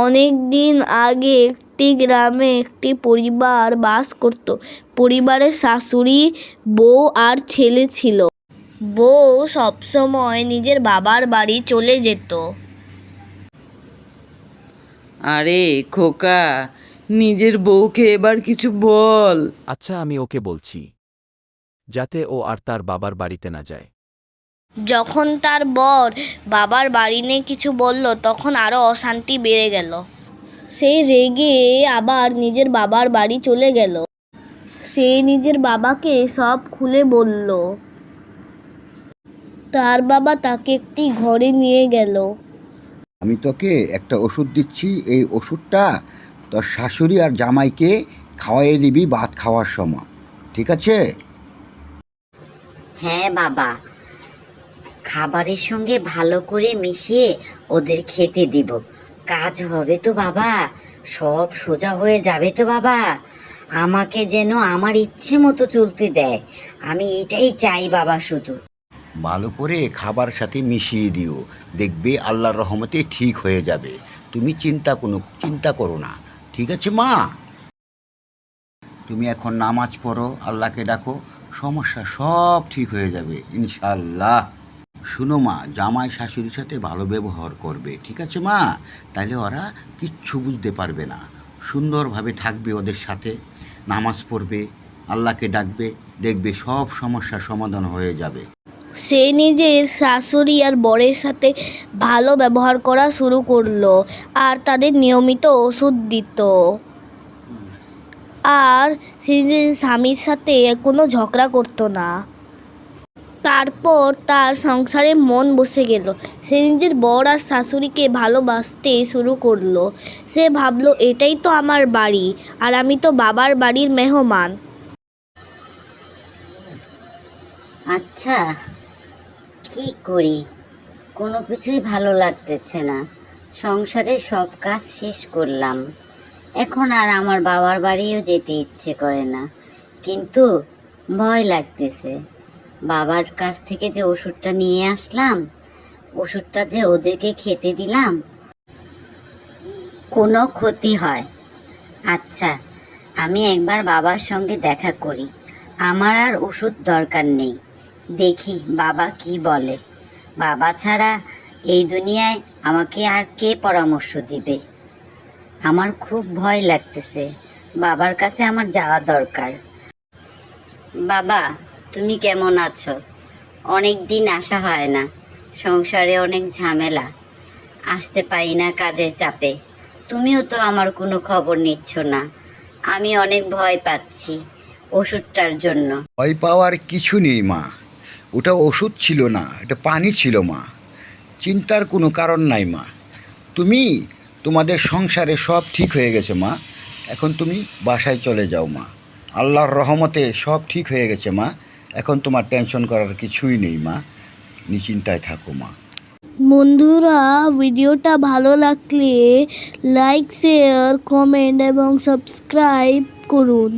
অনেক দিন আগে একটি গ্রামে একটি পরিবার বাস করত। পরিবারে শাশুড়ি, বউ আর ছেলে ছিল। বউ সবসময় নিজের বাবার বাড়ি চলে যেত। আরে খোকা, নিজের বউকে এবার কিছু বল। আচ্ছা, আমি ওকে বলছি, যাতে ও আর তার বাবার বাড়িতে না যায়। যখন তার বর বাবার বাড়ি নিয়ে কিছু বলল, তখন আরো অশান্তি বেড়ে গেল। সে রেগে আবার নিজের বাবার বাড়ি চলে গেল। সে নিজের বাবাকে সব খুলে বলল। তার বাবা তাকে একটি ঘরে নিয়ে গেল। আমি তোকে একটা ওষুধ দিচ্ছি, এই ওষুধটা তোর শাশুড়ি আর জামাইকে খাওয়াইয়ে দিবি ভাত খাওয়ার সময়, ঠিক আছে? হ্যাঁ বাবা, খাবারের সঙ্গে ভালো করে মিশিয়ে ওদের খেতে দিব। কাজ হবে তো বাবা, সব সোজা হয়ে যাবে তো বাবা। আমাকে যেন আমার ইচ্ছে মতো চলতে দেয়, আমি এটাই চাই বাবা শুধু। ভালো করে খাবার সাথে মিশিয়ে দিও, দেখবে আল্লাহর রহমতে ঠিক হয়ে যাবে। তুমি চিন্তা করো না, ঠিক আছে মা? তুমি এখন নামাজ পড়ো, আল্লাহকে ডাকো, সমস্যা সব ঠিক হয়ে যাবে ইনশাল্লাহ। শুনো মা, জামাই শাশুড়ির সাথে ভালো ব্যবহার করবে, ঠিক আছে মা? তাহলে ওরা কিচ্ছু বুঝতে পারবে না, সুন্দরভাবে থাকবে ওদের সাথে, নামাজ পড়বে, আল্লাহকে ডাকবে, দেখবে সব সমস্যার সমাধান হয়ে যাবে। সে নিজের শাশুড়ি আর বরের সাথে ভালো ব্যবহার করা শুরু করলো আর তাদের নিয়মিত ওষুধ দিত। আর সে নিজের স্বামীর সাথে কোনো ঝগড়া করতো না। তারপর তার সংসারে মন বসে গেল। সে নিজের বর আর শাশুড়িকে ভালোবাসতে শুরু করলো। সে ভাবলো, এটাই তো আমার বাড়ি, আর আমি তো বাবার বাড়ির মেহমান। আচ্ছা, কি করি, কোনো কিছুই ভালো লাগতেছে না। সংসারের সব কাজ শেষ করলাম, এখন আর আমার বাবার বাড়িও যেতে ইচ্ছে করে না, কিন্তু ভয় লাগতেছে। বাবার কাছ থেকে যে ওষুধটা নিয়ে আসলাম, ওষুধটা যে ওদেরকে খেতে দিলাম, কোনো ক্ষতি হয়? আচ্ছা, আমি একবার বাবার সঙ্গে দেখা করি। আমার আর ওষুধ দরকার নেই, দেখি বাবা কি বলে। বাবা ছাড়া এই দুনিয়ায় আমাকে আর কে পরামর্শ দিবে? আমার খুব ভয় লাগতেছে, বাবার কাছে আমার যাওয়া দরকার। বাবা, তুমি কেমন আছো? অনেক দিন আসা হয় না, সংসারে অনেক ঝামেলা, আসতে পারি না কাজের চাপে। তুমিও তো আমার কোনো খবর নিচ্ছ না, আমি অনেক ভয় পাচ্ছি ওষুধটার জন্য। ভয় পাওয়ার কিছু নেই মা, ওটা ওষুধ ছিল না, এটা পানি ছিল মা। চিন্তার কোনো কারণ নাই মা। তোমাদের সংসারে সব ঠিক হয়ে গেছে মা, এখন তুমি বাসায় চলে যাও মা। আল্লাহর রহমতে সব ঠিক হয়ে গেছে মা, এখন তোমার টেনশন করার কিছুই নেই মা, নিশ্চিন্তায় থাকো মা। বন্ধুরা, ভিডিওটা ভালো লাগলে লাইক, শেয়ার, কমেন্ট এবং সাবস্ক্রাইব করুন।